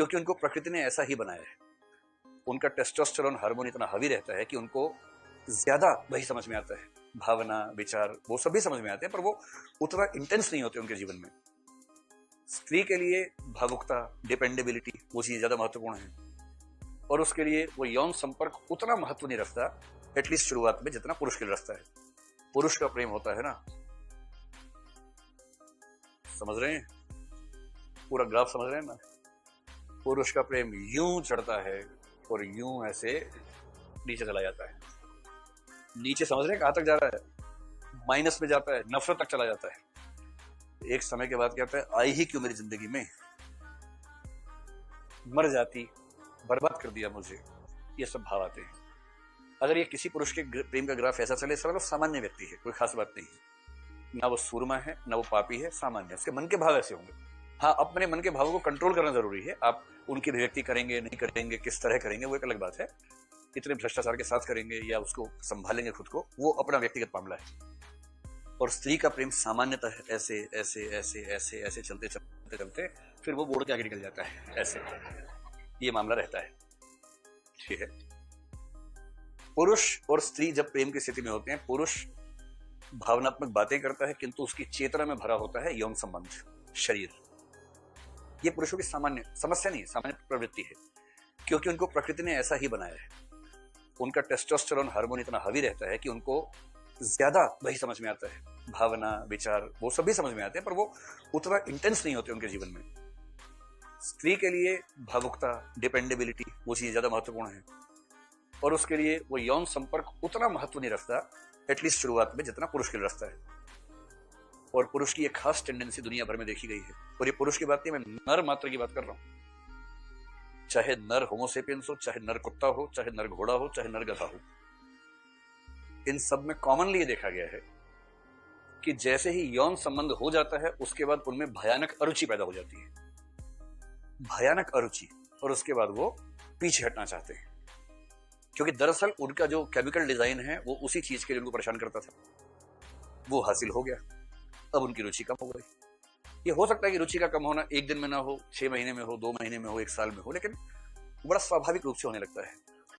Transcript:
क्योंकि उनको प्रकृति ने ऐसा ही बनाया है। उनका टेस्टोस्टेरोन हार्मोन इतना हावी रहता है कि उनको ज्यादा वही समझ में आता है, भावना विचार वो सभी समझ में आते हैं, पर वो उतना इंटेंस नहीं होते उनके जीवन में। स्त्री के लिए भावुकता, डिपेंडेबिलिटी वो चीज ज्यादा महत्वपूर्ण है, और उसके लिए वो यौन संपर्क उतना महत्व नहीं रखता, एटलीस्ट शुरुआत में, जितना पुरुष के लिए रखता है। पुरुष का प्रेम होता है ना, समझ रहे हैं? पूरा ग्राफ समझ रहे हैं ना? पुरुष का प्रेम यूं चढ़ता है और यूं ऐसे नीचे चला जाता है। नीचे समझ रहे हैं कहां तक जा रहा है? माइनस में जाता है, नफरत तक चला जाता है। एक समय के बाद कहता है आई ही क्यों मेरी जिंदगी में, मर जाती, बर्बाद कर दिया मुझे। ये सब भाव आते हैं। अगर ये किसी पुरुष के प्रेम का ग्राफ ऐसा चले, मतलब सामान्य व्यक्ति है, कोई खास बात नहीं है, ना वो सूरमा है ना वो पापी है, सामान्य, उसके मन के भाव ऐसे होंगे। हाँ, अपने मन के भावों को कंट्रोल करना जरूरी है। आप उनकी अभिव्यक्ति करेंगे नहीं करेंगे, किस तरह करेंगे, वो एक अलग बात है। इतने भ्रष्टाचार के साथ करेंगे या उसको संभालेंगे खुद को, वो अपना व्यक्तिगत मामला है। और स्त्री का प्रेम सामान्यतः ऐसे ऐसे ऐसे ऐसे ऐसे चलते चलते चलते फिर वो बोर्ड के आगे निकल जाता है, ऐसे ये मामला रहता है। ठीक है। पुरुष और स्त्री जब प्रेम की स्थिति में होते हैं, पुरुष भावनात्मक बातें करता है, किंतु उसकी चेतना में भरा होता है यौन संबंध, शरीर। ये पुरुषों की सामान्य समस्या नहीं है, सामान्य प्रवृत्ति है, क्योंकि उनको प्रकृति ने ऐसा ही बनाया है। उनका टेस्टोस्टेरोन हार्मोन इतना हावी रहता है कि उनको ज्यादा वही समझ में आता है, भावना विचार वो सभी समझ में आते हैं, पर वो उतना इंटेंस नहीं होते उनके जीवन में। स्त्री के लिए भावुकता, डिपेंडेबिलिटी वो चीज ज्यादा महत्वपूर्ण है, और उसके लिए वो यौन संपर्क उतना महत्व नहीं रखता, एटलीस्ट शुरुआत में, जितना पुरुष के लिए रखता है। और पुरुष की एक खास टेंडेंसी दुनिया भर में देखी गई है, और ये पुरुष की बात नहीं, मैं नर मात्र की बात कर रहा हूं। चाहे नर होमोसेपियंस हो, चाहे नर कुत्ता हो, चाहे नर घोड़ा हो, चाहे नर गधा हो, इन सब में कॉमनली ये देखा गया है कि जैसे ही यौन संबंध हो जाता है, उसके बाद उनमें भयानक अरुचि पैदा हो जाती है, भयानक अरुचि, और उसके बाद वो पीछे हटना चाहते हैं, क्योंकि दरअसल उनका जो केमिकल डिजाइन है वो उसी चीज के लिए उनको परेशान करता था, वो हासिल हो गया। अब उनकी रुचि कम हो गई। ये हो सकता है कि रुचि का कम होना एक दिन में ना हो, 6 महीने में हो, 2 महीने में हो, 1 साल में हो, लेकिन बड़ा स्वाभाविक रूप से होने लगता है।